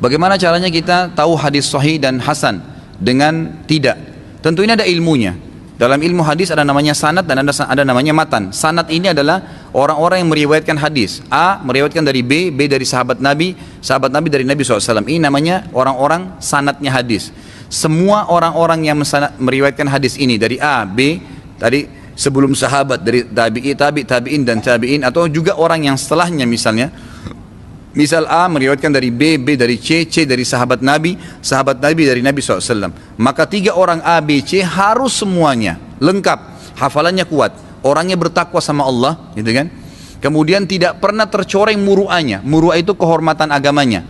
Bagaimana caranya kita tahu hadis sahih dan hasan dengan tidak? Tentu ini ada ilmunya. Dalam ilmu hadis ada namanya sanad dan ada namanya matan. Sanad ini adalah orang-orang yang meriwayatkan hadis. A meriwayatkan dari B, B dari sahabat Nabi dari Nabi SAW. Ini namanya orang-orang sanadnya hadis. Semua orang-orang yang meriwayatkan hadis ini dari A, B, tadi sebelum sahabat, dari tabi'in dan tabi'in, atau juga orang yang setelahnya misalnya. Misal A meriwayatkan dari B, B dari C, C dari sahabat Nabi dari Nabi SAW. Maka 3 orang A, B, C harus semuanya lengkap, hafalannya kuat, orangnya bertakwa sama Allah, gitu kan? Kemudian tidak pernah tercoreng muru'ahnya. Muru'ah itu kehormatan agamanya.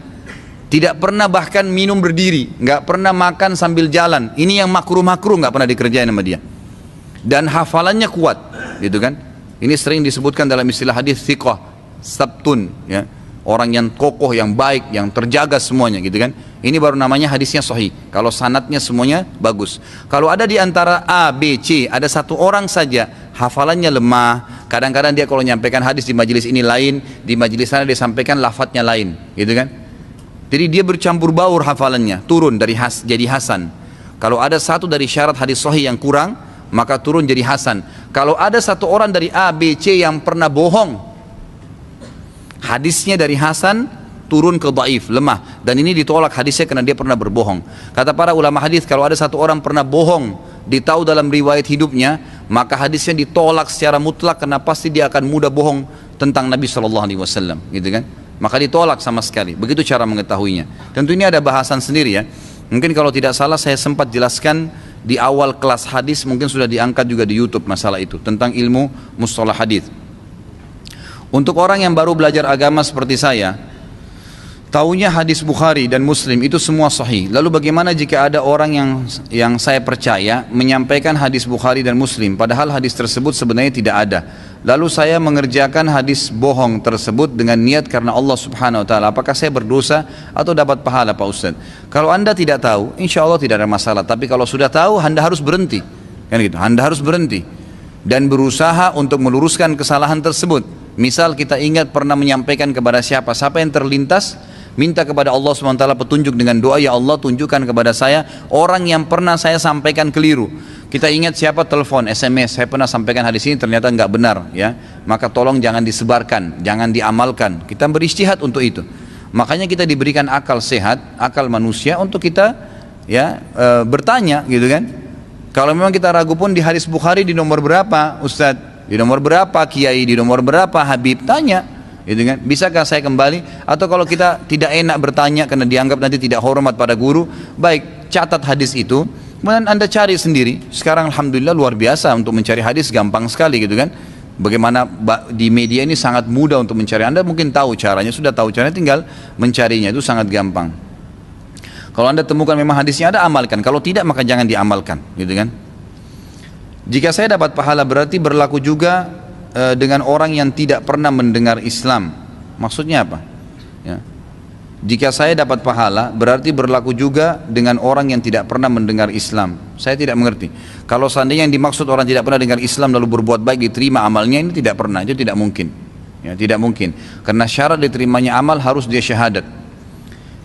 Tidak pernah bahkan minum berdiri, nggak pernah makan sambil jalan. Ini yang makruh-makruh nggak pernah dikerjain sama dia. Dan hafalannya kuat, gitu kan? Ini sering disebutkan dalam istilah hadis thiqah, sabtun, ya. Orang yang kokoh, yang baik, yang terjaga semuanya, gitu kan? Ini baru namanya hadisnya sahih. Kalau sanadnya semuanya bagus. Kalau ada di antara A, B, C, ada satu orang saja hafalannya lemah. Kadang-kadang dia kalau menyampaikan hadis di majelis ini lain, di majelis sana dia sampaikan lafadznya lain, gitu kan? Jadi dia bercampur baur hafalannya, turun dari jadi hasan. Kalau ada satu dari syarat hadis sahih yang kurang, maka turun jadi hasan. Kalau ada satu orang dari A, B, C yang pernah bohong, hadisnya dari hasan turun ke dhaif, lemah, dan ini ditolak hadisnya karena dia pernah berbohong. Kata para ulama hadis, kalau ada satu orang pernah bohong, ditahu dalam riwayat hidupnya, maka hadisnya ditolak secara mutlak karena pasti dia akan mudah bohong tentang Nabi SAW, gitu kan? Maka ditolak sama sekali. Begitu cara mengetahuinya. Tentu ini ada bahasan sendiri ya. Mungkin kalau tidak salah saya sempat jelaskan di awal kelas hadis, mungkin sudah diangkat juga di YouTube masalah itu tentang ilmu mustalah hadis. Untuk orang yang baru belajar agama seperti saya, taunya hadis Bukhari dan Muslim itu semua sahih. Lalu bagaimana jika ada orang yang saya percaya menyampaikan hadis Bukhari dan Muslim, padahal hadis tersebut sebenarnya tidak ada. Lalu saya mengerjakan hadis bohong tersebut dengan niat karena Allah Subhanahu Wa Taala. Apakah saya berdosa atau dapat pahala, Pak Ustadz? Kalau anda tidak tahu, insya Allah tidak ada masalah. Tapi kalau sudah tahu, anda harus berhenti, kan gitu. Anda harus berhenti dan berusaha untuk meluruskan kesalahan tersebut. Misal kita ingat pernah menyampaikan kepada siapa yang terlintas, minta kepada Allah SWT petunjuk dengan doa, ya Allah tunjukkan kepada saya orang yang pernah saya sampaikan keliru. Kita ingat siapa, telepon, SMS, saya pernah sampaikan hadis ini ternyata nggak benar, ya. Maka tolong jangan disebarkan, jangan diamalkan. Kita beristihad untuk itu. Makanya kita diberikan akal sehat, akal manusia untuk kita ya bertanya, gitu kan. Kalau memang kita ragu pun di hadis Bukhari di nomor berapa, Ustadz? Di nomor berapa Kiai, di nomor berapa Habib, tanya, gitu kan? Bisakah saya kembali? Atau kalau kita tidak enak bertanya karena dianggap nanti tidak hormat pada guru, baik catat hadis itu, kemudian anda cari sendiri. Sekarang alhamdulillah luar biasa untuk mencari hadis, gampang sekali, gitu kan? Bagaimana di media ini sangat mudah untuk mencari. Anda mungkin tahu caranya, sudah tahu caranya, tinggal mencarinya, itu sangat gampang. Kalau anda temukan memang hadisnya ada, amalkan. Kalau tidak maka jangan diamalkan, gitu kan? Jika saya dapat pahala berarti berlaku juga dengan orang yang tidak pernah mendengar Islam. Maksudnya apa? Ya. Jika saya dapat pahala berarti berlaku juga dengan orang yang tidak pernah mendengar Islam. Saya tidak mengerti. Kalau seandainya yang dimaksud orang tidak pernah dengar Islam lalu berbuat baik diterima amalnya, ini tidak pernah, itu tidak mungkin. Ya, tidak mungkin. Karena syarat diterimanya amal harus dia syahadat.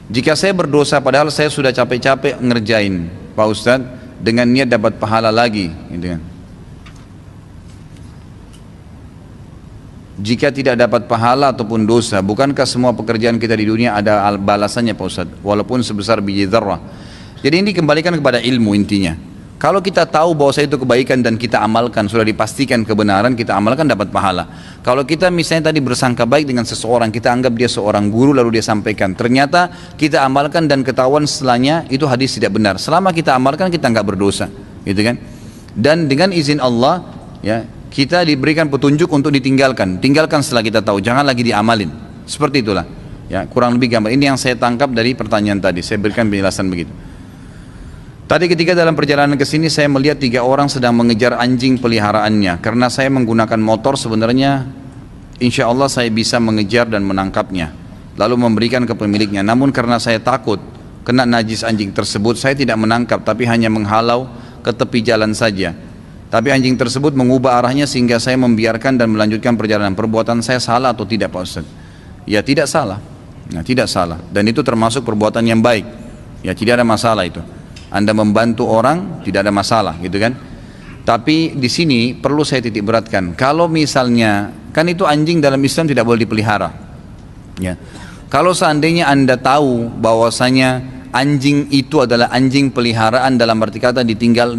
Jika saya berdosa padahal saya sudah capek-capek ngerjain, Pak Ustadz, dengan niat dapat pahala lagi, gitu kan. Jika tidak dapat pahala ataupun dosa, bukankah semua pekerjaan kita di dunia ada balasannya, Pak Ustadz, walaupun sebesar biji dzarrah? Jadi ini dikembalikan kepada ilmu intinya. Kalau kita tahu bahwa itu kebaikan dan kita amalkan, sudah dipastikan kebenaran, kita amalkan dapat pahala. Kalau kita misalnya tadi bersangka baik dengan seseorang, kita anggap dia seorang guru lalu dia sampaikan, ternyata kita amalkan dan ketahuan setelahnya itu hadis tidak benar. Selama kita amalkan kita nggak berdosa, gitu kan? Dan dengan izin Allah, ya kita diberikan petunjuk untuk ditinggalkan. Tinggalkan setelah kita tahu, jangan lagi diamalin. Seperti itulah. Ya kurang lebih gambar. Ini yang saya tangkap dari pertanyaan tadi. Saya berikan penjelasan begitu. Tadi ketika dalam perjalanan ke sini saya melihat 3 orang sedang mengejar anjing peliharaannya. Karena saya menggunakan motor sebenarnya insya Allah saya bisa mengejar dan menangkapnya. Lalu memberikan ke pemiliknya. Namun karena saya takut kena najis anjing tersebut, saya tidak menangkap tapi hanya menghalau ke tepi jalan saja. Tapi anjing tersebut mengubah arahnya sehingga saya membiarkan dan melanjutkan perjalanan. Perbuatan saya salah atau tidak, Pak Ustaz? Ya tidak salah. Nah, tidak salah, dan itu termasuk perbuatan yang baik. Ya, tidak ada masalah itu. Anda membantu orang tidak ada masalah, gitu kan? Tapi di sini perlu saya titik beratkan. Kalau misalnya, kan itu anjing dalam Islam tidak boleh dipelihara. Ya. Kalau seandainya Anda tahu bahwasanya anjing itu adalah anjing peliharaan dalam arti kata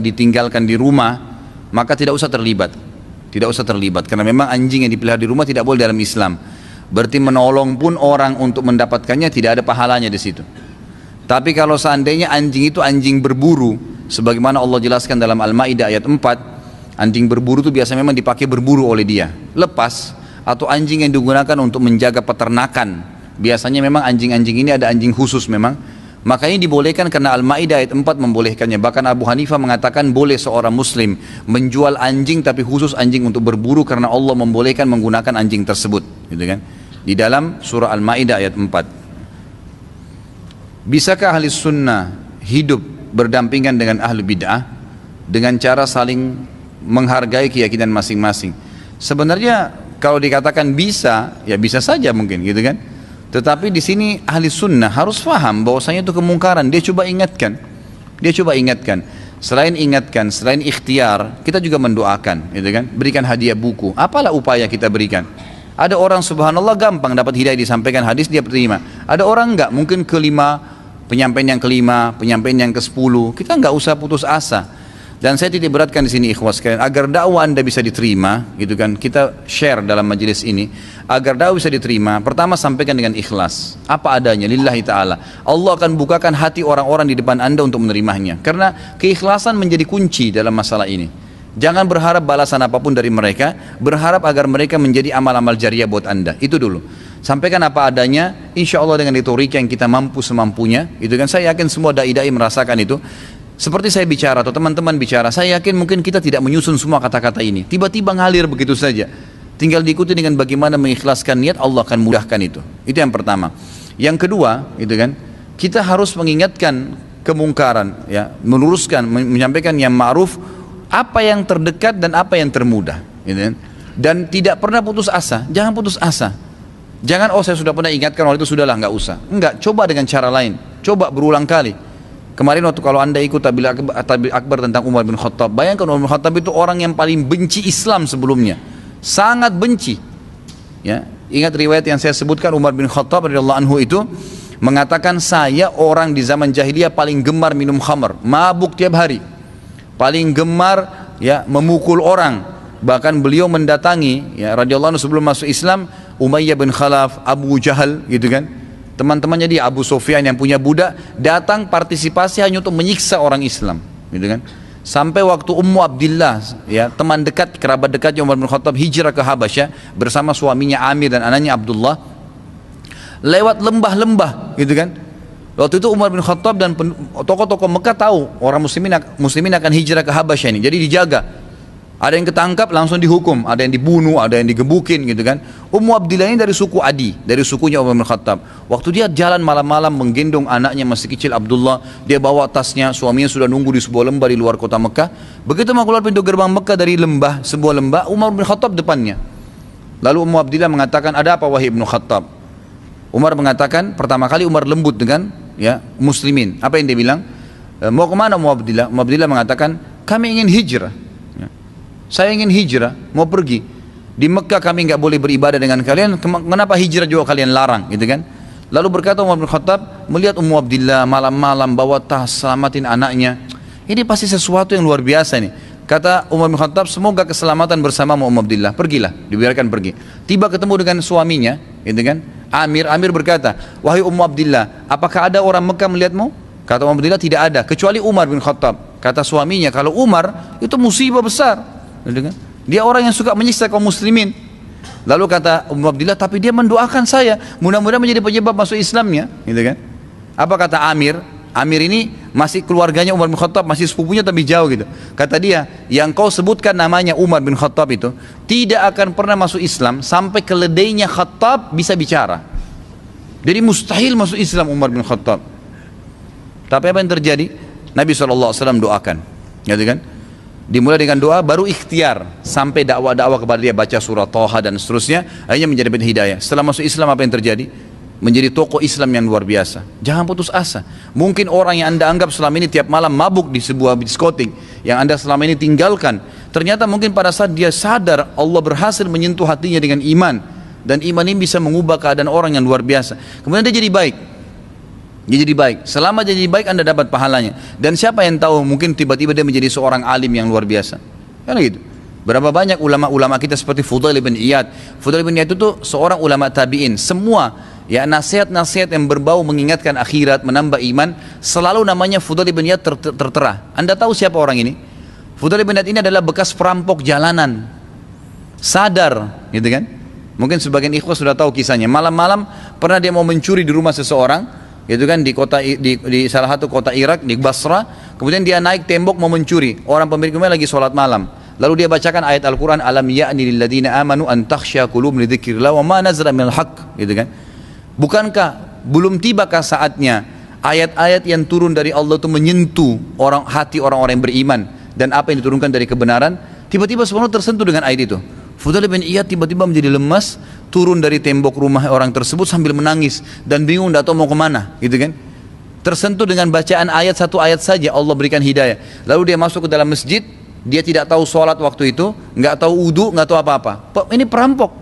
ditinggalkan di rumah, maka tidak usah terlibat. Tidak usah terlibat, karena memang anjing yang dipelihara di rumah tidak boleh dalam Islam. Berarti menolong pun orang untuk mendapatkannya tidak ada pahalanya di situ. Tapi kalau seandainya anjing itu anjing berburu, sebagaimana Allah jelaskan dalam Al-Maidah ayat 4, anjing berburu itu biasanya memang dipakai berburu oleh dia, lepas, atau anjing yang digunakan untuk menjaga peternakan. Biasanya memang anjing-anjing ini ada anjing khusus memang. Makanya dibolehkan karena Al-Maidah ayat 4 membolehkannya. Bahkan Abu Hanifah mengatakan boleh seorang muslim menjual anjing, tapi khusus anjing untuk berburu, karena Allah membolehkan menggunakan anjing tersebut, gitu kan? Di dalam surah Al-Maidah ayat 4. Bisakah ahli sunnah hidup berdampingan dengan ahli bid'ah dengan cara saling menghargai keyakinan masing-masing? Sebenarnya kalau dikatakan bisa, ya bisa saja mungkin, gitu kan? Tetapi di sini ahli sunnah harus faham bahwasanya itu kemungkaran. Dia coba ingatkan. Selain ingatkan, selain ikhtiar, kita juga mendoakan, gitu kan? Berikan hadiah buku. Apalah upaya kita berikan? Ada orang subhanallah gampang dapat hidayah, disampaikan hadis dia terima. Ada orang enggak, mungkin penyampaian yang kelima, penyampaian yang ke-10. Kita enggak usah putus asa. Dan saya titik beratkan di sini ikhwas sekalian, agar dakwah Anda bisa diterima, gitu kan? Kita share dalam majelis ini, agar dakwah bisa diterima. Pertama, sampaikan dengan ikhlas, apa adanya, lillahi ta'ala. Allah akan bukakan hati orang-orang di depan Anda untuk menerimanya. Karena keikhlasan menjadi kunci dalam masalah ini. Jangan berharap balasan apapun dari mereka, berharap agar mereka menjadi amal-amal jariah buat Anda. Itu dulu. Sampaikan apa adanya, insya Allah dengan retorika yang kita mampu semampunya, gitu kan? Saya yakin semua dai-dai merasakan itu. Seperti saya bicara atau teman-teman bicara, saya yakin mungkin kita tidak menyusun semua kata-kata ini. Tiba-tiba ngalir begitu saja. Tinggal diikuti dengan bagaimana mengikhlaskan niat, Allah akan mudahkan itu. Itu yang pertama. Yang kedua, gitu kan, kita harus mengingatkan kemungkaran, ya, meluruskan, menyampaikan yang ma'ruf, apa yang terdekat dan apa yang termudah, gitu kan. Dan tidak pernah putus asa. Jangan putus asa. Jangan, oh saya sudah pernah ingatkan waktu itu, sudahlah, nggak usah. Enggak, coba dengan cara lain. Coba berulang kali. Kemarin waktu kalau Anda ikut tabligh akbar tentang Umar bin Khattab, bayangkan Umar bin Khattab itu orang yang paling benci Islam sebelumnya, sangat benci. Ya, ingat riwayat yang saya sebutkan, Umar bin Khattab radhiyallahu anhu itu mengatakan, saya orang di zaman jahiliyah paling gemar minum khamr, mabuk tiap hari, paling gemar ya memukul orang. Bahkan beliau mendatangi, ya radhiyallahu anhu sebelum masuk Islam, Umayyah bin Khalaf, Abu Jahal, gitu kan. Teman-temannya dia, Abu Sufyan yang punya budak, datang partisipasi hanya untuk menyiksa orang Islam, gitu kan. Sampai waktu Ummu Abdillah, ya teman dekat, kerabat dekatnya Umar bin Khattab, hijrah ke Habasyah bersama suaminya Amir dan anaknya Abdullah, lewat lembah-lembah, gitu kan. Waktu itu Umar bin Khattab dan tokoh-tokoh Mekah tahu orang muslimin akan hijrah ke Habasyah ini, jadi dijaga. Ada yang ketangkap langsung dihukum, ada yang dibunuh, ada yang digebukin, gitu kan. Ummu Abdillah ini dari suku Adi, dari sukunya Umar bin Khattab. Waktu dia jalan malam-malam menggendong anaknya masih kecil Abdullah, dia bawa tasnya, suaminya sudah nunggu di sebuah lembah di luar kota Mekah. Begitu mau keluar pintu gerbang Mekah dari lembah, sebuah lembah, Umar bin Khattab depannya. Lalu Ummu Abdillah mengatakan, ada apa wahai Ibnu Khattab? Umar mengatakan, pertama kali Umar lembut dengan ya muslimin. Apa yang dia bilang? Mau kemana Ummu Abdillah? Ummu Abdillah mengatakan, kami ingin hijrah. Saya ingin hijrah, mau pergi. Di Mekah kami nggak boleh beribadah dengan kalian, kenapa hijrah juga kalian larang, gitu kan? Lalu berkata Umar bin Khattab, melihat Ummu Abdillah malam-malam bawa tas, selamatin anaknya. Ini pasti sesuatu yang luar biasa nih. Kata Umar bin Khattab, semoga keselamatan bersamamu Ummu Abdillah. Pergilah, dibiarkan pergi. Tiba ketemu dengan suaminya, gitu kan? Amir berkata, wahai Ummu Abdillah, apakah ada orang Mekah melihatmu? Kata Ummu Abdillah, tidak ada, kecuali Umar bin Khattab. Kata suaminya, kalau Umar itu musibah besar. Dia orang yang suka menyiksa kaum muslimin. Lalu kata Ummu Abdillah, tapi dia mendoakan saya, mudah-mudahan menjadi penyebab masuk Islamnya, gitu kan. Apa kata Amir? Amir ini masih keluarganya Umar bin Khattab, masih sepupunya tapi jauh gitu. Kata dia, yang kau sebutkan namanya Umar bin Khattab itu tidak akan pernah masuk Islam sampai keledainya Khattab bisa bicara. Jadi mustahil masuk Islam Umar bin Khattab. Tapi apa yang terjadi? Nabi SAW doakan, gitu kan. Dimulai dengan doa, baru ikhtiar sampai dakwah-dakwah kepada dia, baca surah Thaha dan seterusnya, akhirnya menjadi hidayah. Setelah masuk Islam apa yang terjadi? menjadi tokoh Islam yang luar biasa. Jangan putus asa. Mungkin orang yang Anda anggap selama ini tiap malam mabuk di sebuah diskotik, yang Anda selama ini tinggalkan, ternyata mungkin pada saat dia sadar, Allah berhasil menyentuh hatinya dengan iman, dan iman ini bisa mengubah keadaan orang yang luar biasa. Kemudian dia jadi baik. Dia jadi baik. Selama jadi baik Anda dapat pahalanya. Dan siapa yang tahu, mungkin tiba-tiba dia menjadi seorang alim yang luar biasa. Kan gitu. Berapa banyak ulama-ulama kita seperti Fudail bin Iyad. Fudail bin Iyad itu seorang ulama tabi'in. Semua ya nasihat-nasihat yang berbau mengingatkan akhirat, menambah iman, selalu namanya Fudail bin Iyad tertera. Anda tahu siapa orang ini? Fudail bin Iyad ini adalah bekas perampok jalanan. Sadar, gitu kan? Mungkin sebagian ikhwas sudah tahu kisahnya. Malam-malam pernah dia mau mencuri di rumah seseorang, gitu kan, di salah satu kota Irak, di Basra. Kemudian dia naik tembok mau mencuri. Orang pemilik rumah lagi sholat malam. Lalu dia bacakan ayat Al-Quran, alam ya'ni lilladina amanu an takhsha qulubum li dzikrillah wa ma nazala minal haqq, gitu kan? Bukankah belum tibakah saatnya ayat-ayat yang turun dari Allah itu menyentuh hati orang-orang yang beriman, dan apa yang diturunkan dari kebenaran? Tiba-tiba semua tersentuh dengan ayat itu. Fudail bin Iyad tiba-tiba menjadi lemas, turun dari tembok rumah orang tersebut sambil menangis dan bingung tidak tahu mau kemana, gitu kan? Tersentuh dengan bacaan ayat, satu ayat saja Allah berikan hidayah. Lalu dia masuk ke dalam masjid. Dia tidak tahu sholat waktu itu, nggak tahu wudu, nggak tahu apa-apa. Ini perampok.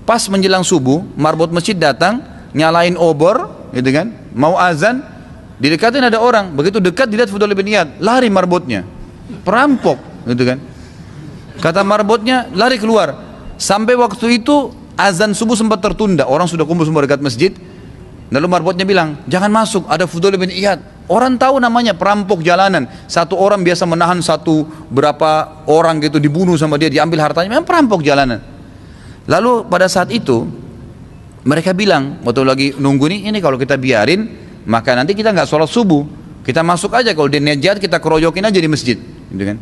Pas menjelang subuh, marbot masjid datang, nyalain obor, gitu kan? Mau azan, didekatin ada orang. Begitu dekat dilihat Fudail bin Iyad, lari marbotnya. Perampok, gitu kan? Kata marbotnya, lari keluar. Sampai waktu itu azan subuh sempat tertunda. Orang sudah kumpul semua dekat masjid. Lalu marbotnya bilang, jangan masuk, ada Fudail bin Iyad. Orang tahu namanya perampok jalanan. Satu orang biasa menahan berapa orang gitu, dibunuh sama dia, diambil hartanya. Memang perampok jalanan. Lalu pada saat itu mereka bilang, waktu lagi nunggu ini kalau kita biarin, maka nanti kita nggak sholat subuh. Kita masuk aja, kalau dia niat jahat kita keroyokin aja di masjid, gitu kan?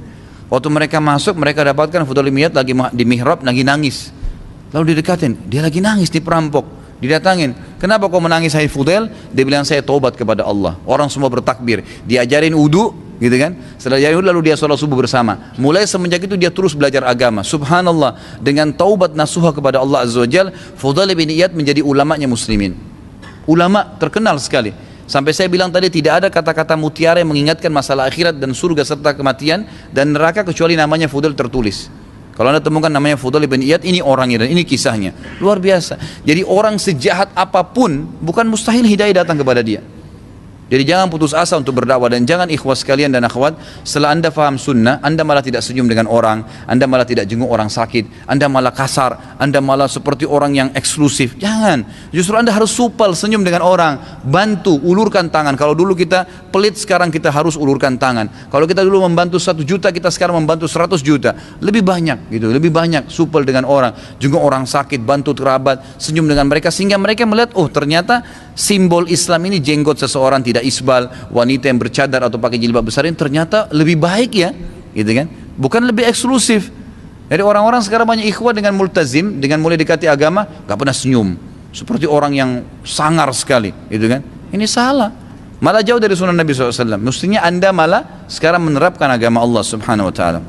Waktu mereka masuk, mereka dapatkan Fudail bin Iyad lagi di mihrab, lagi nangis. Lalu didekatin, dia lagi nangis di perampok. Didatangin, kenapa kau menangis hai Fudail? Dia bilang, saya tobat kepada Allah. Orang semua bertakbir, diajarin wudu, gitu kan? Setelah diajarin wudu, lalu dia sholat subuh bersama. Mulai semenjak itu dia terus belajar agama. Subhanallah, dengan taubat nasuha kepada Allah Azza wa Jal, Fudail bin Iyad menjadi ulamanya muslimin. Ulama terkenal sekali. Sampai saya bilang tadi, tidak ada kata-kata mutiara yang mengingatkan masalah akhirat dan surga serta kematian dan neraka kecuali namanya Fudail tertulis. Kalau Anda temukan namanya Fudail bin Iyad, ini orangnya dan ini kisahnya. Luar biasa. Jadi orang sejahat apapun, bukan mustahil hidayah datang kepada dia. Jadi jangan putus asa untuk berdakwah, dan jangan ikhwas sekalian dan akhwat, setelah Anda faham sunnah, Anda malah tidak senyum dengan orang, Anda malah tidak jenguk orang sakit, Anda malah kasar, Anda malah seperti orang yang eksklusif. Jangan. Justru Anda harus supel, senyum dengan orang, bantu, ulurkan tangan. Kalau dulu kita pelit, sekarang kita harus ulurkan tangan. Kalau kita dulu membantu 1 juta, kita sekarang membantu 100 juta. Lebih banyak gitu, lebih banyak supel dengan orang, jenguk orang sakit, bantu kerabat, senyum dengan mereka, sehingga mereka melihat, oh ternyata simbol Islam ini jenggot seseorang tidak isbal, wanita yang bercadar atau pakai jilbab besar ini ternyata lebih baik ya, gitu kan? Bukan lebih eksklusif. Jadi orang-orang sekarang banyak ikhwah dengan multazim, dengan mulai dekati agama, gak pernah senyum, seperti orang yang sangar sekali, gitu kan? Ini salah, malah jauh dari sunnah Nabi SAW. Mestinya Anda malah sekarang menerapkan agama Allah Subhanahu Wa Taala.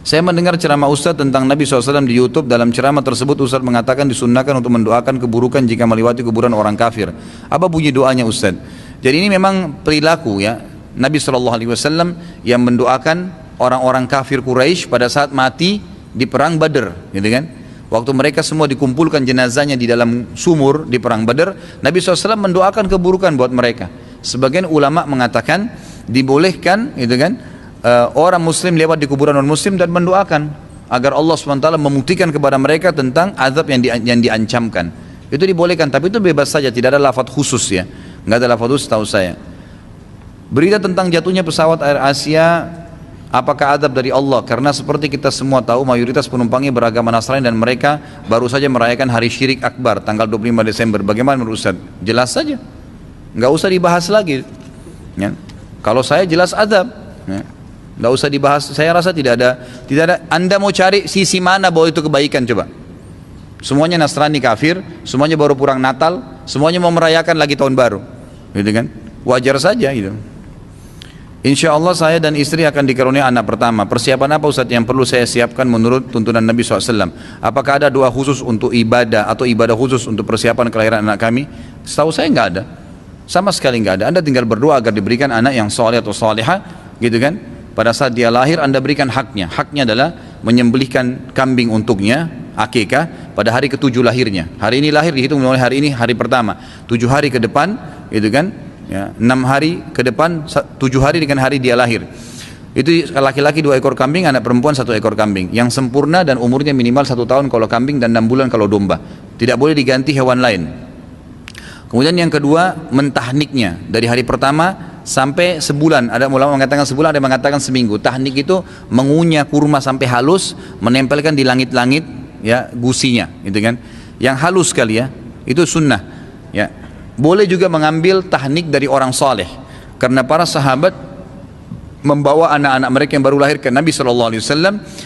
Saya mendengar ceramah Ustaz tentang Nabi SAW di YouTube. Dalam ceramah tersebut Ustaz mengatakan disunnahkan untuk mendoakan keburukan jika melewati kuburan orang kafir. Apa bunyi doanya Ustaz? Jadi ini memang perilaku ya Nabi SAW yang mendoakan orang-orang kafir Quraisy pada saat mati di perang Badr, gitu kan? Waktu mereka semua dikumpulkan jenazahnya di dalam sumur di perang Badr, Nabi SAW mendoakan keburukan buat mereka. Sebagian ulama mengatakan dibolehkan, gitu kan? Orang muslim lewat di kuburan non muslim dan mendoakan agar Allah SWT membuktikan kepada mereka tentang azab yang diancamkan. Itu dibolehkan, tapi itu bebas saja, tidak ada lafaz khusus ya, nggak ada lafaz khusus tahu saya. Berita tentang jatuhnya pesawat Air Asia, apakah azab dari Allah? Karena seperti kita semua tahu, mayoritas penumpangnya beragama Nasrani dan mereka baru saja merayakan hari syirik akbar tanggal 25 Desember. Bagaimana menurut Ustaz? Jelas saja, nggak usah dibahas lagi ya. Kalau saya jelas azab ya. Nggak usah dibahas, saya rasa tidak ada. Anda mau cari sisi mana bahwa itu kebaikan, coba. Semuanya Nasrani kafir, semuanya baru pulang Natal, semuanya mau merayakan lagi tahun baru, gitu kan? Wajar saja gitu. Insya Allah saya dan istri akan dikaruniai anak pertama. Persiapan apa Ustaz yang perlu saya siapkan menurut tuntunan Nabi SAW? Apakah ada doa khusus untuk ibadah atau ibadah khusus untuk persiapan kelahiran anak kami? Setahu saya nggak ada, sama sekali nggak ada. Anda tinggal berdoa agar diberikan anak yang soleh atau soleha, gitu kan? Pada saat dia lahir Anda berikan haknya. Haknya adalah menyembelihkan kambing untuknya, akikah, pada hari ke-7 lahirnya. Hari ini lahir dihitung mulai hari ini hari pertama. 7 hari ke depan, gitu kan? Ya, 6 hari ke depan, 7 hari dengan hari dia lahir. Itu laki-laki 2 ekor kambing, anak perempuan 1 ekor kambing. Yang sempurna dan umurnya minimal 1 tahun kalau kambing dan 6 bulan kalau domba. Tidak boleh diganti hewan lain. Kemudian yang kedua, mentahniknya dari hari pertama sampai sebulan. Ada ulama mengatakan sebulan, ada yang mengatakan seminggu. Tahnik itu mengunyah kurma sampai halus, menempelkan di langit-langit ya gusinya, gitu kan. Yang halus sekali ya, itu sunnah. Ya. Boleh juga mengambil tahnik dari orang saleh, karena para sahabat membawa anak-anak mereka yang baru lahir ke Nabi SAW,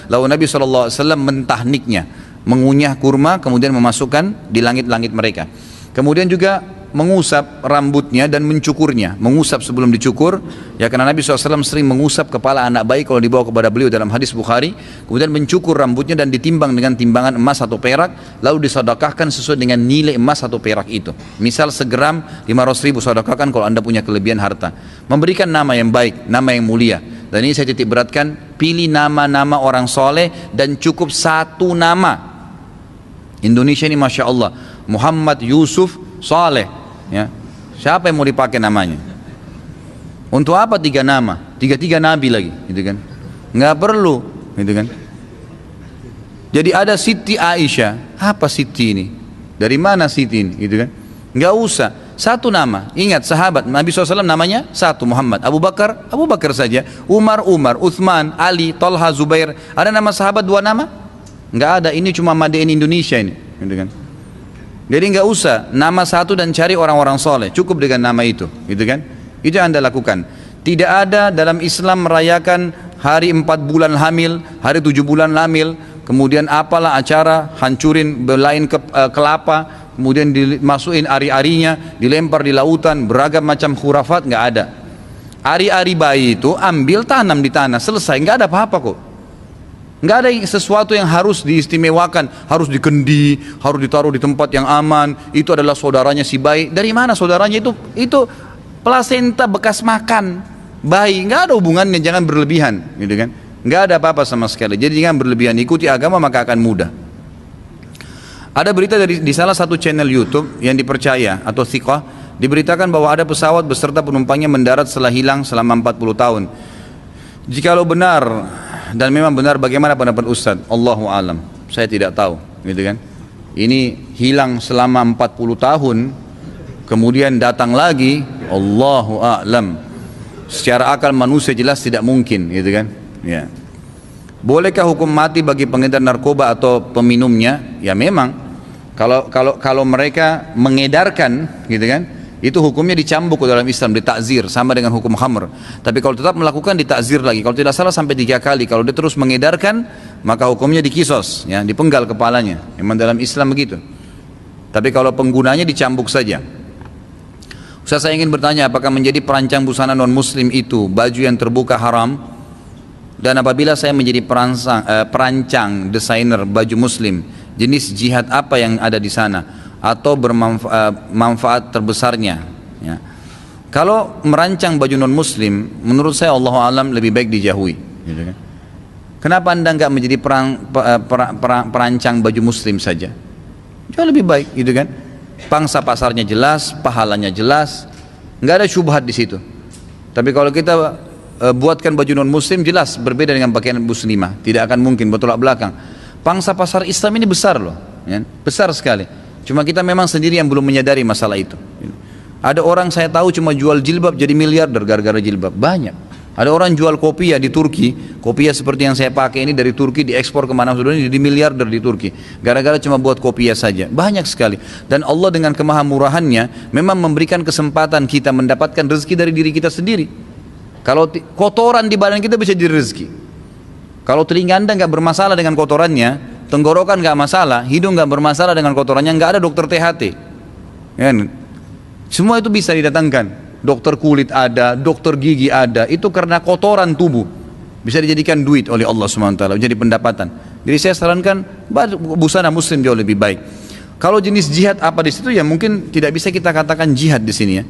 lalu Nabi SAW mentahniknya, mengunyah kurma kemudian memasukkan di langit-langit mereka. Kemudian juga mengusap rambutnya dan mencukurnya, mengusap sebelum dicukur ya, karena Nabi SAW sering mengusap kepala anak bayi kalau dibawa kepada beliau dalam hadis Bukhari. Kemudian mencukur rambutnya dan ditimbang dengan timbangan emas atau perak, lalu disedekahkan sesuai dengan nilai emas atau perak itu. Misal segram 500.000 sedekahkan kalau Anda punya kelebihan harta. Memberikan nama yang baik, nama yang mulia. Dan ini saya titik beratkan, pilih nama-nama orang soleh dan cukup 1 nama. Indonesia ini Masya Allah, Muhammad Yusuf Saleh ya. Siapa yang mau dipakai namanya? Untuk apa 3 nama? 3 nabi lagi, gitu kan? Nggak perlu, gitu kan? Jadi ada Siti Aisyah, apa Siti ini? Dari mana Siti ini, gitu kan? Nggak usah, 1 nama. Ingat sahabat Nabi SAW namanya 1 Muhammad, Abu Bakar, Abu Bakar saja, Umar, Uthman, Ali, Talha, Zubair. Ada nama sahabat 2 nama? Nggak ada. Ini cuma Made in Indonesia ini, gitu kan? Jadi nggak usah nama 1 dan cari orang-orang soleh, cukup dengan nama itu, gitu kan? Itu yang Anda lakukan. Tidak ada dalam Islam merayakan hari 4 bulan hamil, hari 7 bulan hamil, kemudian apalah acara hancurin belain kelapa, kemudian dimasukin ari-arinya, dilempar di lautan, beragam macam khurafat, nggak ada. Ari-ari bayi itu ambil tanam di tanah, selesai, nggak ada apa-apa kok. Nggak ada sesuatu yang harus diistimewakan, harus dikendi, harus ditaruh di tempat yang aman. Itu adalah saudaranya si bayi. Dari mana saudaranya itu? Itu plasenta bekas makan bayi. Nggak ada hubungannya, jangan berlebihan, gitu kan? Nggak ada apa-apa sama sekali. Jadi jangan berlebihan. Ikuti agama maka akan mudah. Ada berita di salah satu channel YouTube yang dipercaya atau thiqah, diberitakan bahwa ada pesawat beserta penumpangnya mendarat setelah hilang selama 40 tahun. Jikalau benar dan memang benar, bagaimana pendapat Ustaz? Allahu alam, saya tidak tahu, gitu kan? Ini hilang selama 40 tahun, kemudian datang lagi, Allahu a'lam. Secara akal manusia jelas tidak mungkin, gitu kan? Ya. Bolehkah hukum mati bagi pengedar narkoba atau peminumnya? Ya memang, kalau mereka mengedarkan, gitu kan? Itu hukumnya dicambuk dalam Islam, ditakzir, sama dengan hukum khamr. Tapi kalau tetap melakukan, ditakzir lagi. Kalau tidak salah sampai 3 kali. Kalau dia terus mengedarkan, maka hukumnya dikisos, ya, dipenggal kepalanya. Memang dalam Islam begitu. Tapi kalau penggunanya dicambuk saja. Ustaz, saya ingin bertanya, apakah menjadi perancang busana non muslim itu baju yang terbuka haram? Dan apabila saya menjadi perancang desainer baju muslim, jenis jihad apa yang ada di sana? Atau bermanfaat terbesarnya ya. Kalau merancang baju non muslim, menurut saya Allah alam lebih baik dijauhi, gitu kan? Kenapa Anda nggak menjadi perancang baju muslim saja? Jauh lebih baik, gitu kan? Pangsa pasarnya jelas, pahalanya jelas, nggak ada syubhat di situ. Tapi kalau kita buatkan baju non muslim, jelas berbeda dengan pakaian muslimah, tidak akan mungkin bertolak belakang. Pangsa pasar Islam ini besar loh, ya? Besar sekali. Cuma kita memang sendiri yang belum menyadari masalah itu. Ada orang saya tahu cuma jual jilbab jadi miliarder gara-gara jilbab, banyak. Ada orang jual kopiah di Turki, kopiah seperti yang saya pakai ini dari Turki diekspor kemana saja jadi miliarder di Turki, gara-gara cuma buat kopiah saja, banyak sekali. Dan Allah dengan kemahamurahannya memang memberikan kesempatan kita mendapatkan rezeki dari diri kita sendiri. Kalau kotoran di badan kita bisa jadi rezeki. Kalau telinga Anda nggak bermasalah dengan kotorannya, tenggorokan nggak masalah, hidung nggak bermasalah dengan kotorannya, nggak ada dokter THT, kan? Semua itu bisa didatangkan. dokter kulit ada, dokter gigi ada, itu karena kotoran tubuh. Bisa dijadikan duit oleh Allah SWT, menjadi pendapatan. Jadi saya sarankan busana muslim jauh lebih baik. Kalau jenis jihad apa di situ ya mungkin tidak bisa kita katakan jihad di sini ya.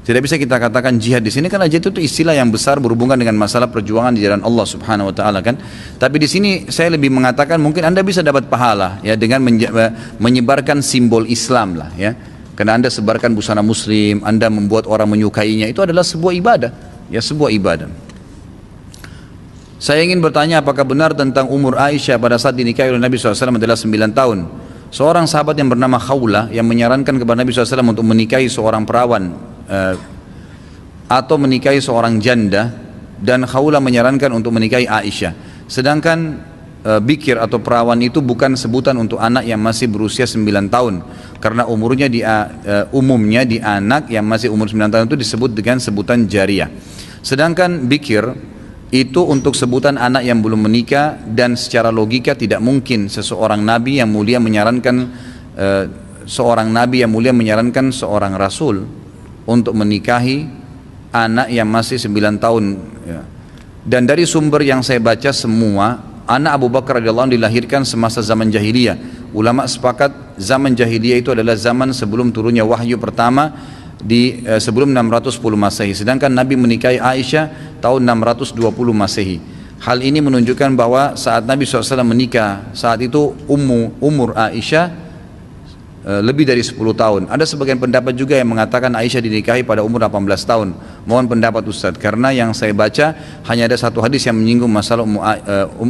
Tidak bisa kita katakan jihad di sini karena jihad itu istilah yang besar berhubungan dengan masalah perjuangan di jalan Allah Subhanahu wa taala kan. Tapi di sini saya lebih mengatakan mungkin Anda bisa dapat pahala ya dengan menyebarkan simbol Islam lah ya. Karena Anda sebarkan busana muslim, Anda membuat orang menyukainya, itu adalah sebuah ibadah, ya sebuah ibadah. Saya ingin bertanya apakah benar tentang umur Aisyah pada saat dinikahi oleh Nabi SAW adalah 9 tahun. Seorang sahabat yang bernama Khawlah yang menyarankan kepada Nabi SAW untuk menikahi seorang perawan atau menikahi seorang janda, dan Khawlah menyarankan untuk menikahi Aisyah. Sedangkan bikir atau perawan itu bukan sebutan untuk anak yang masih berusia 9 tahun karena umurnya umumnya di anak yang masih umur 9 tahun itu disebut dengan sebutan jariyah. Sedangkan bikir itu untuk sebutan anak yang belum menikah, dan secara logika tidak mungkin seorang nabi yang mulia menyarankan seorang rasul untuk menikahi anak yang masih 9 tahun ya. Dan dari sumber yang saya baca semua, anak Abu Bakar radhiyallahu anhu dilahirkan semasa zaman jahiliyah. Ulama sepakat zaman jahiliyah itu adalah zaman sebelum turunnya wahyu pertama sebelum 610 Masehi. Sedangkan Nabi menikahi Aisyah tahun 620 Masehi. Hal ini menunjukkan bahwa saat Nabi SAW menikah, saat itu umur Aisyah lebih dari 10 tahun. Ada sebagian pendapat juga yang mengatakan Aisyah dinikahi pada umur 18 tahun. Mohon pendapat Ustadz, karena yang saya baca hanya ada satu hadis yang menyinggung masalah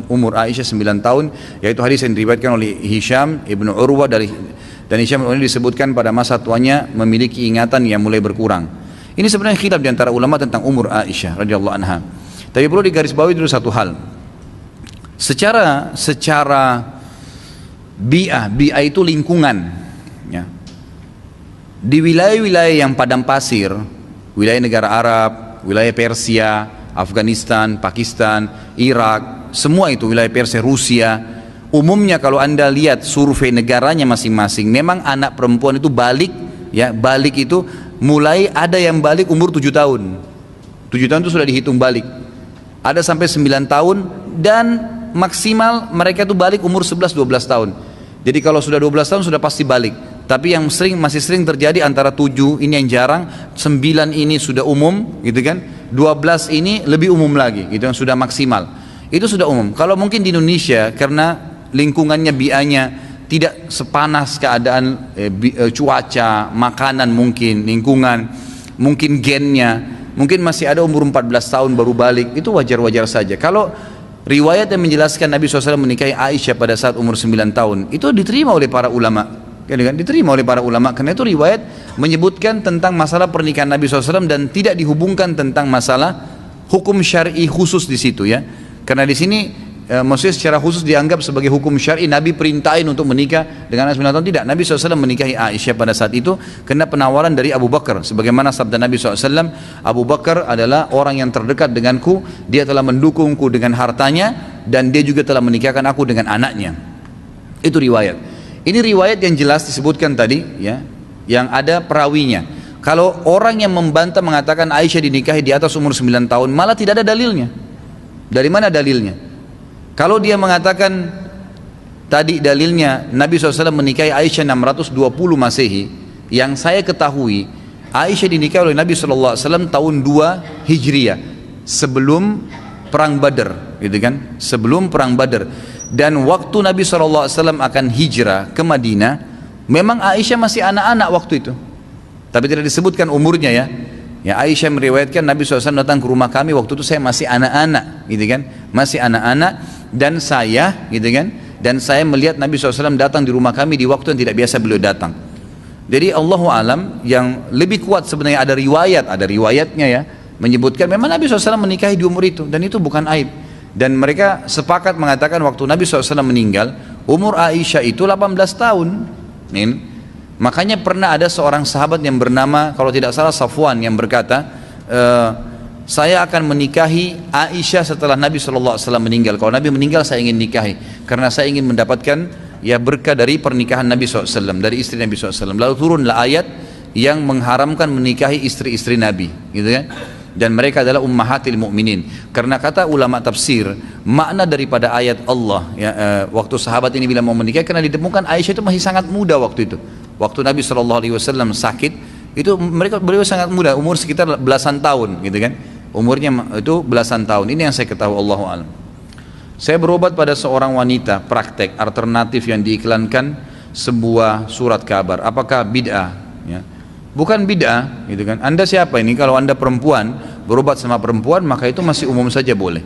umur Aisyah 9 tahun, yaitu hadis yang diriwayatkan oleh Hisham ibnu Urwah dan Hisham ini disebutkan pada masa tuanya memiliki ingatan yang mulai berkurang. Ini sebenarnya khilaf di antara ulama tentang umur Aisyah radhiyallahu anha. Tapi perlu digarisbawahi dulu satu hal. Secara bi'ah itu lingkungan. Ya. Di wilayah-wilayah yang padang pasir, wilayah negara Arab, wilayah Persia, Afghanistan, Pakistan, Irak, semua itu wilayah Persia, Rusia, umumnya kalau Anda lihat survei negaranya masing-masing, memang anak perempuan itu balik itu mulai ada yang balik umur 7 tahun. 7 tahun itu sudah dihitung balik. Ada sampai 9 tahun dan maksimal mereka itu balik umur 11-12 tahun. Jadi kalau sudah 12 tahun sudah pasti balik. Tapi yang masih sering terjadi antara 7 ini yang jarang, 9 ini sudah umum gitu kan, 12 ini lebih umum lagi, itu yang sudah maksimal. Itu sudah umum. Kalau mungkin di Indonesia karena lingkungannya bianya tidak sepanas keadaan cuaca, makanan mungkin, lingkungan, mungkin gennya, mungkin masih ada umur 14 tahun baru balik, itu wajar-wajar saja. Kalau riwayat yang menjelaskan Nabi SAW menikahi Aisyah pada saat umur 9 tahun, itu diterima oleh para ulama. Diterima oleh para ulama karena itu riwayat menyebutkan tentang masalah pernikahan Nabi SAW dan tidak dihubungkan tentang masalah hukum syar'i khusus di situ ya. Karena di sini maksudnya secara khusus dianggap sebagai hukum syar'i, Nabi perintahin untuk menikah dengan anak 9 tahun, tidak. Nabi SAW menikahi Aisyah pada saat itu karena penawaran dari Abu Bakar, sebagaimana sabda Nabi SAW, Abu Bakar adalah orang yang terdekat denganku, dia telah mendukungku dengan hartanya dan dia juga telah menikahkan aku dengan anaknya. Itu riwayat. Ini riwayat yang jelas disebutkan tadi ya, yang ada perawinya. Kalau orang yang membantah mengatakan Aisyah dinikahi di atas umur 9 tahun, malah tidak ada dalilnya. Dari mana dalilnya? Kalau dia mengatakan tadi dalilnya Nabi SAW menikahi Aisyah 620 Masehi, yang saya ketahui Aisyah dinikahi oleh Nabi SAW tahun 2 Hijriah, sebelum perang Badar, gitu kan? Sebelum perang Badar. Dan waktu Nabi SAW akan hijrah ke Madinah, memang Aisyah masih anak-anak waktu itu, tapi tidak disebutkan umurnya ya. Ya, Aisyah meriwayatkan Nabi SAW datang ke rumah kami waktu itu saya masih anak-anak, gitu kan? Masih anak-anak dan saya, gitu kan? Dan saya melihat Nabi SAW datang di rumah kami di waktu yang tidak biasa beliau datang. Jadi Allahu alam, yang lebih kuat sebenarnya ada riwayatnya ya, menyebutkan memang Nabi SAW menikahi di umur itu dan itu bukan aib. Dan mereka sepakat mengatakan waktu Nabi SAW meninggal, umur Aisyah itu 18 tahun. Makanya pernah ada seorang sahabat yang bernama, kalau tidak salah Safwan, yang berkata, saya akan menikahi Aisyah setelah Nabi SAW meninggal. Kalau Nabi meninggal saya ingin nikahi, karena saya ingin mendapatkan ya berkah dari pernikahan Nabi SAW, dari istri Nabi SAW. Lalu turunlah ayat yang mengharamkan menikahi istri-istri Nabi, gitu kan? Dan mereka adalah ummahatil mu'minin. Karena kata ulama tafsir, makna daripada ayat Allah ya, waktu sahabat ini bilang mau menikah, karena ditemukan Aisyah itu masih sangat muda waktu itu. Waktu Nabi SAW sakit, itu beliau sangat muda, umur sekitar belasan tahun, gitu kan? Umurnya itu belasan tahun. Ini yang saya ketahui, Allahu a'lam. Saya berobat pada seorang wanita, praktek alternatif yang diiklankan sebuah surat kabar. Apakah bid'ah? Ya. Bukan bid'ah, gitu kan? Anda siapa ini? Kalau Anda perempuan berobat sama perempuan, maka itu masih umum saja boleh.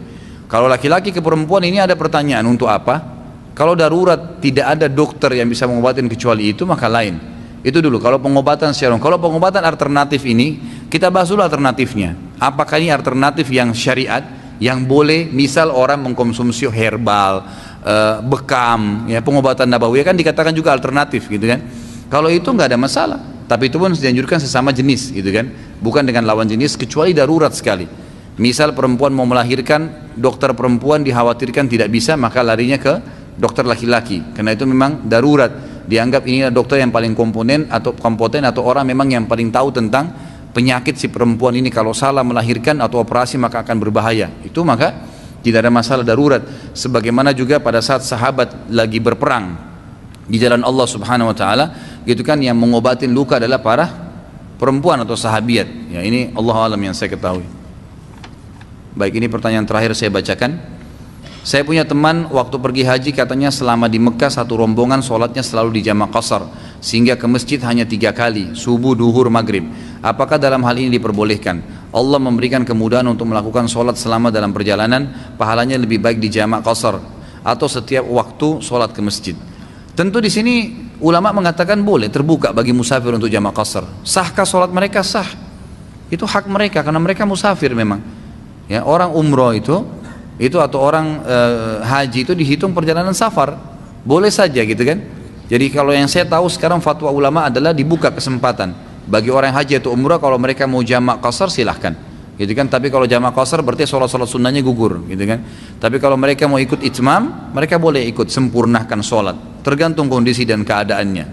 Kalau laki-laki ke perempuan, ini ada pertanyaan untuk apa? Kalau darurat tidak ada dokter yang bisa mengobatin kecuali itu, maka lain. Itu dulu. Kalau pengobatan secara, kalau pengobatan alternatif ini, kita bahas dulu alternatifnya. Apakah ini alternatif yang syariat, yang boleh, misal orang mengkonsumsi herbal, bekam, ya, pengobatan nabawi kan dikatakan juga alternatif, gitu kan? Kalau itu nggak ada masalah. Tapi itu pun dianjurkan sesama jenis, gitu kan? Bukan dengan lawan jenis, kecuali darurat sekali. Misal perempuan mau melahirkan, dokter perempuan dikhawatirkan tidak bisa, maka larinya ke dokter laki-laki. Karena itu memang darurat. Dianggap ini dokter yang paling kompeten atau orang memang yang paling tahu tentang penyakit si perempuan ini. Kalau salah melahirkan atau operasi maka akan berbahaya. Itu maka tidak ada masalah darurat. Sebagaimana juga pada saat sahabat lagi berperang di jalan Allah Subhanahu wa taala, gitu kan, yang mengobatin luka adalah para perempuan atau sahabiat. Ya, ini Allah alam yang saya ketahui. Baik, ini pertanyaan terakhir saya bacakan. Saya punya teman waktu pergi haji, katanya selama di Mekah satu rombongan sholatnya selalu di jamak qasar, sehingga ke masjid hanya 3 kali, subuh, duhur, maghrib. Apakah dalam hal ini diperbolehkan? Allah memberikan kemudahan untuk melakukan sholat selama dalam perjalanan, pahalanya lebih baik di jamak qasar atau setiap waktu sholat ke masjid. Tentu di sini ulama mengatakan boleh, terbuka bagi musafir untuk jamak qasar. Sahkah sholat mereka? Sah. Itu hak mereka karena mereka musafir memang. Ya, orang umroh itu atau orang haji itu dihitung perjalanan safar, boleh saja, gitu kan. Jadi kalau yang saya tahu sekarang fatwa ulama adalah dibuka kesempatan bagi orang haji atau umrah, kalau mereka mau jamak qasar silahkan, gitu kan. Tapi kalau jamak qasar berarti sholat sunnahnya gugur, gitu kan. Tapi kalau mereka mau ikut itmam, mereka boleh ikut, sempurnakan sholat, tergantung kondisi dan keadaannya.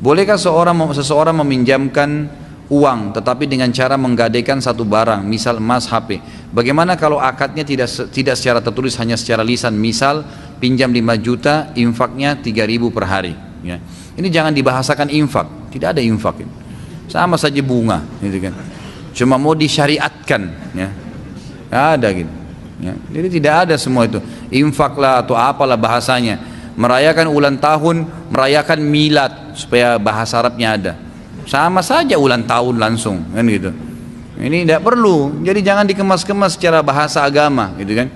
Bolehkah seseorang meminjamkan uang tetapi dengan cara menggadaikan satu barang, misal emas, HP? Bagaimana kalau akadnya tidak secara tertulis, hanya secara lisan, misal pinjam 5 juta, infaknya 3.000 per hari, ya. Ini jangan dibahasakan infak, tidak ada infak ini. Sama saja bunga, gitu kan. Cuma mau disyariatkan, ya. Ada gitu, ya. Jadi tidak ada semua itu infak lah atau apalah bahasanya. Merayakan ulang tahun, merayakan milad, supaya bahasa Arabnya ada. Sama saja ulang tahun langsung, kan gitu. Ini tidak perlu. Jadi jangan dikemas-kemas secara bahasa agama, gitu kan.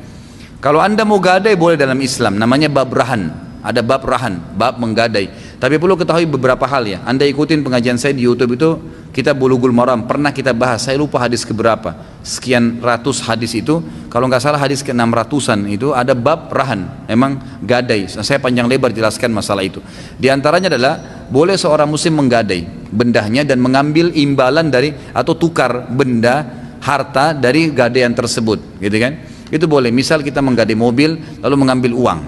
Kalau Anda mau gadai boleh dalam Islam, namanya bab rahan. Ada bab rahan, bab menggadai. Tapi perlu ketahui beberapa hal, ya. Anda ikutin pengajian saya di YouTube itu, kita Bulughul Maram, pernah kita bahas, saya lupa hadis keberapa, sekian ratus hadis itu, kalau nggak salah hadis ke-600-an itu ada bab rahan, memang gadai. Saya panjang lebar jelaskan masalah itu. Di antaranya adalah boleh seorang muslim menggadai bendahnya dan mengambil imbalan dari atau tukar benda harta dari gadaian tersebut, gitu kan. Itu boleh. Misal kita menggadai mobil lalu mengambil uang,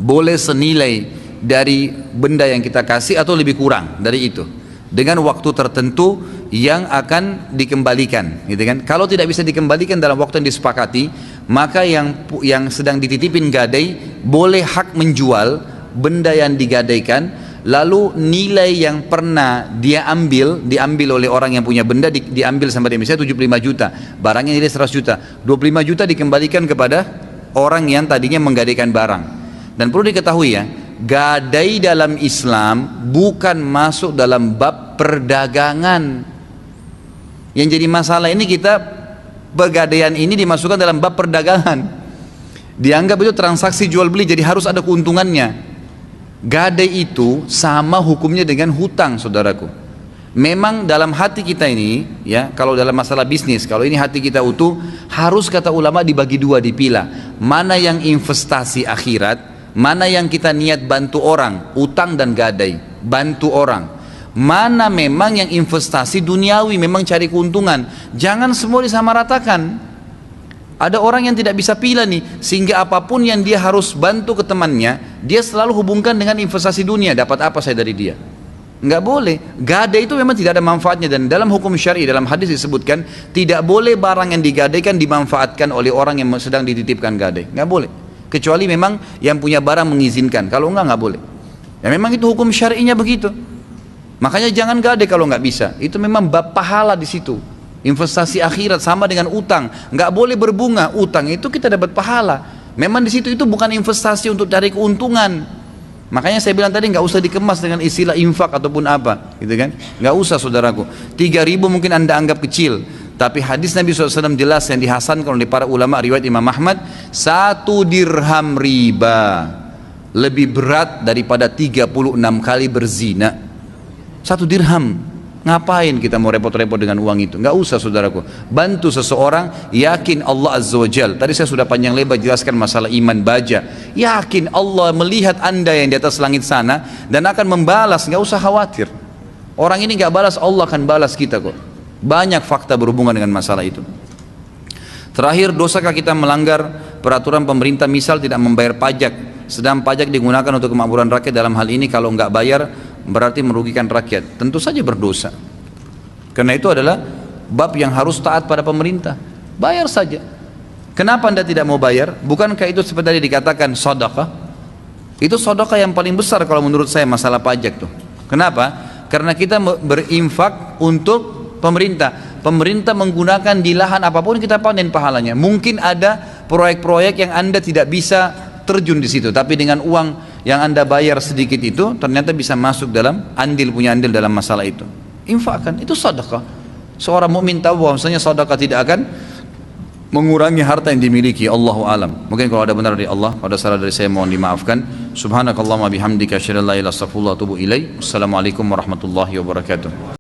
boleh senilai dari benda yang kita kasih atau lebih kurang dari itu, dengan waktu tertentu yang akan dikembalikan, gitu kan. Kalau tidak bisa dikembalikan dalam waktu yang disepakati, maka yang sedang dititipin gadai boleh hak menjual benda yang digadaikan, lalu nilai yang pernah dia diambil oleh orang yang punya benda, diambil sama dia, misalnya 75 juta, barangnya nilai 100 juta, 25 juta dikembalikan kepada orang yang tadinya menggadaikan barang. Dan perlu diketahui, ya, gadai dalam Islam bukan masuk dalam bab perdagangan. Yang jadi masalah ini, kita pegadaian ini dimasukkan dalam bab perdagangan, dianggap itu transaksi jual beli, jadi harus ada keuntungannya. Gadai itu sama hukumnya dengan hutang, saudaraku. Memang dalam hati kita ini, ya, kalau dalam masalah bisnis, kalau ini hati kita utuh, harus, kata ulama, dibagi dua, dipilah. Mana yang investasi akhirat, mana yang kita niat bantu orang, utang dan gadai, bantu orang. Mana memang yang investasi duniawi, memang cari keuntungan. Jangan semua disamaratakan. Ada orang yang tidak bisa pilih nih, sehingga apapun yang dia harus bantu ke temannya, dia selalu hubungkan dengan investasi dunia. Dapat apa saya dari dia? Nggak boleh. Gadai itu memang tidak ada manfaatnya, dan dalam hukum syar'i, dalam hadis disebutkan tidak boleh barang yang digadaikan dimanfaatkan oleh orang yang sedang dititipkan gadai. Nggak boleh. Kecuali memang yang punya barang mengizinkan. Kalau nggak boleh. Ya memang itu hukum syar'inya begitu. Makanya jangan gadai kalau nggak bisa. Itu memang bab pahala di situ. Investasi akhirat sama dengan utang. Nggak boleh berbunga. Utang itu kita dapat pahala. Memang di situ itu bukan investasi untuk cari keuntungan. Makanya saya bilang tadi nggak usah dikemas dengan istilah infak ataupun apa, gitu kan? Nggak usah saudaraku. 3.000 mungkin anda anggap kecil, tapi hadis Nabi SAW jelas yang dihasankan oleh para ulama riwayat Imam Ahmad, 1 dirham riba lebih berat daripada 36 kali berzina. 1 dirham. Ngapain kita mau repot-repot dengan uang itu? Nggak usah saudaraku. Bantu seseorang, yakin Allah Azza wa Jal. Tadi saya sudah panjang lebar jelaskan masalah iman baja. Yakin Allah melihat anda yang di atas langit sana dan akan membalas, nggak usah khawatir. Orang ini nggak balas, Allah akan balas kita kok. Banyak fakta berhubungan dengan masalah itu. Terakhir, dosakah kita melanggar peraturan pemerintah, misal tidak membayar pajak, sedang pajak digunakan untuk kemakmuran rakyat? Dalam hal ini kalau nggak bayar berarti merugikan rakyat. Tentu saja berdosa. Karena itu adalah bab yang harus taat pada pemerintah. Bayar saja. Kenapa anda tidak mau bayar? Bukankah itu seperti tadi dikatakan sedekah? Itu sedekah yang paling besar kalau menurut saya masalah pajak tuh. Kenapa? Karena kita berinfak untuk pemerintah. Pemerintah menggunakan di lahan apapun kita panen pahalanya. Mungkin ada proyek-proyek yang anda tidak bisa terjun di situ, tapi dengan uang yang anda bayar sedikit itu ternyata bisa masuk dalam punya andil dalam masalah itu. Infakkan, itu sedekah. Seorang mukmin tahu bahwasanya sedekah tidak akan mengurangi harta yang dimiliki. Allahu alam. Mungkin kalau ada benar dari Allah, kalau ada salah dari saya mohon dimaafkan. Subhanakallahumma bihamdika asyhadu an la ilaha illa anta astaghfiruka wa atubu ilaik. Wassalamualaikum warahmatullahi wabarakatuh.